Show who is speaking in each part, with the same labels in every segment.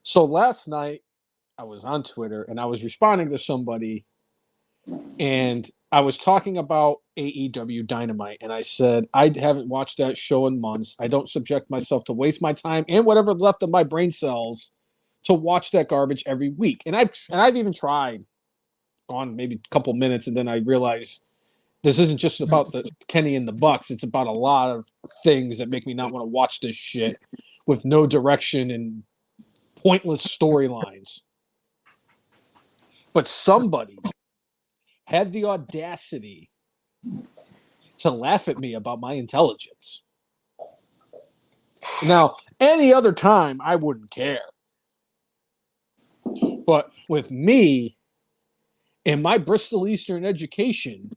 Speaker 1: So last night I was on Twitter and I was responding to somebody and I was talking about AEW Dynamite and I said, I haven't watched that show in months. I don't subject myself to waste my time and whatever left of my brain cells to watch that garbage every week. And I've even tried on maybe a couple minutes and then I realized this isn't just about the Kenny and the Bucks. It's about a lot of things that make me not want to watch this shit with no direction and pointless storylines. But somebody had the audacity to laugh at me about my intelligence. Now, any other time, I wouldn't care. But with me and my Bristol Eastern education,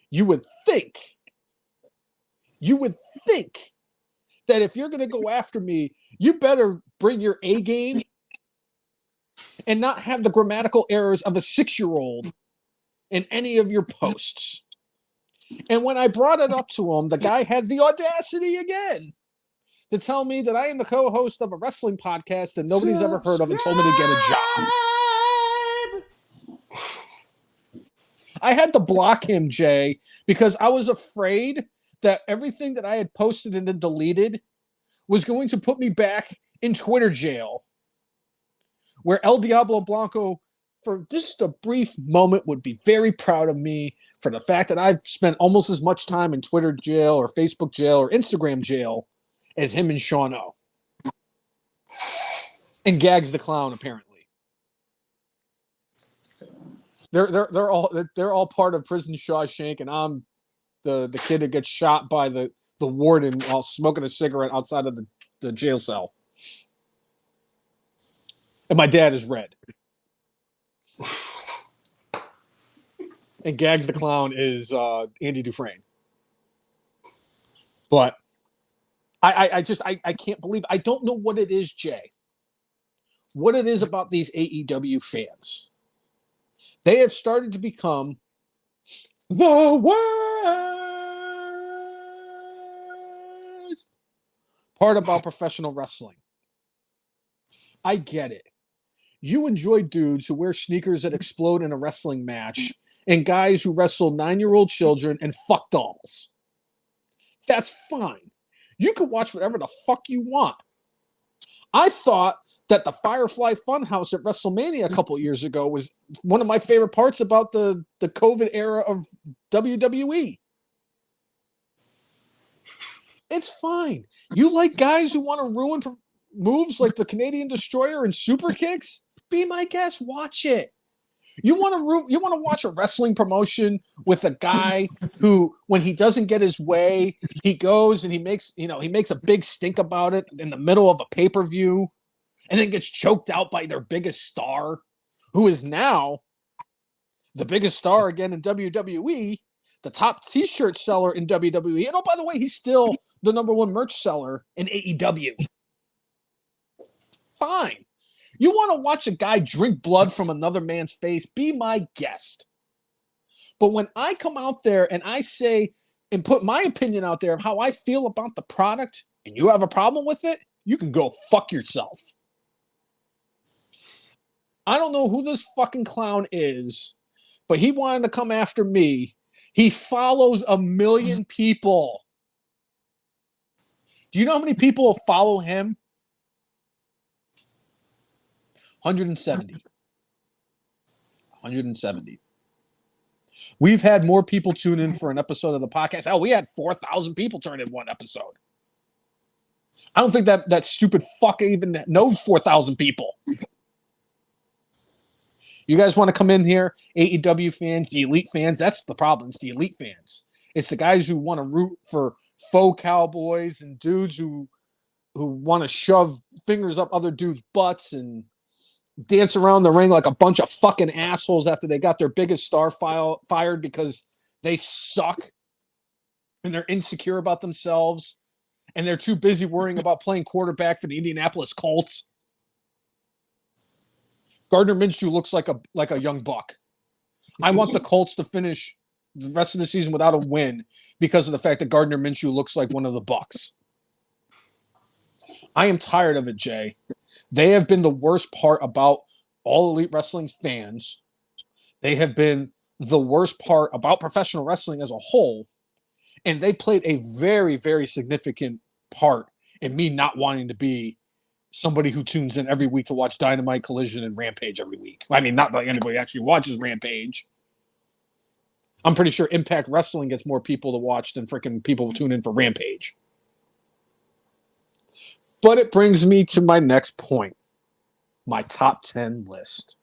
Speaker 1: you would think that if you're going to go after me, you better bring your A game and not have the grammatical errors of a 6-year-old in any of your posts. And when I brought it up to him, the guy had the audacity again to tell me that I am the co-host of a wrestling podcast that nobody's ever heard of and told me to get a job. I had to block him, Jay, because I was afraid that everything that I had posted and then deleted was going to put me back in Twitter jail, where El Diablo Blanco, for just a brief moment, would be very proud of me for the fact that I've spent almost as much time in Twitter jail or Facebook jail or Instagram jail as him and Sean O. And Gags the Clown, apparently. They're all part of Prison Shawshank, and I'm the kid that gets shot by the warden while smoking a cigarette outside of the jail cell. And my dad is red. And Gags the Clown is Andy Dufresne. But I can't believe, I don't know what it is, Jay. What it is about these AEW fans. They have started to become the worst part about professional wrestling. I get it. You enjoy dudes who wear sneakers that explode in a wrestling match and guys who wrestle 9-year-old children and fuck dolls. That's fine. You can watch whatever the fuck you want. I thought that the Firefly Funhouse at WrestleMania a couple years ago was one of my favorite parts about the COVID era of WWE. It's fine. You like guys who want to ruin moves like the Canadian Destroyer and super kicks? Be my guest. Watch it. You want to watch a wrestling promotion with a guy who, when he doesn't get his way, he goes and he makes a big stink about it in the middle of a pay-per-view and then gets choked out by their biggest star, who is now the biggest star again in WWE, the top t-shirt seller in WWE. And oh, by the way, he's still the number one merch seller in AEW. Fine. You want to watch a guy drink blood from another man's face? Be my guest. But when I come out there and I say and put my opinion out there of how I feel about the product and you have a problem with it, you can go fuck yourself. I don't know who this fucking clown is, but he wanted to come after me. He follows 1 million people. Do you know how many people follow him? 170. 170. We've had more people tune in for an episode of the podcast. Hell, we had 4,000 people turn in one episode. I don't think that stupid fuck even knows 4,000 people. You guys want to come in here, AEW fans, the elite fans? That's the problem. It's the elite fans. It's the guys who want to root for faux cowboys and dudes who want to shove fingers up other dudes' butts and dance around the ring like a bunch of fucking assholes after they got their biggest star fired because they suck and they're insecure about themselves and they're too busy worrying about playing quarterback for the Indianapolis Colts. Gardner Minshew looks like a young buck. I want the Colts to finish the rest of the season without a win because of the fact that Gardner Minshew looks like one of the Bucks. I am tired of it, Jay. They have been the worst part about all Elite Wrestling fans. They have been the worst part about professional wrestling as a whole. And they played a very, very significant part in me not wanting to be somebody who tunes in every week to watch Dynamite, Collision, and Rampage every week. I mean, not like anybody actually watches Rampage. I'm pretty sure Impact Wrestling gets more people to watch than freaking people tune in for Rampage. But it brings me to my next point, my top 10 list.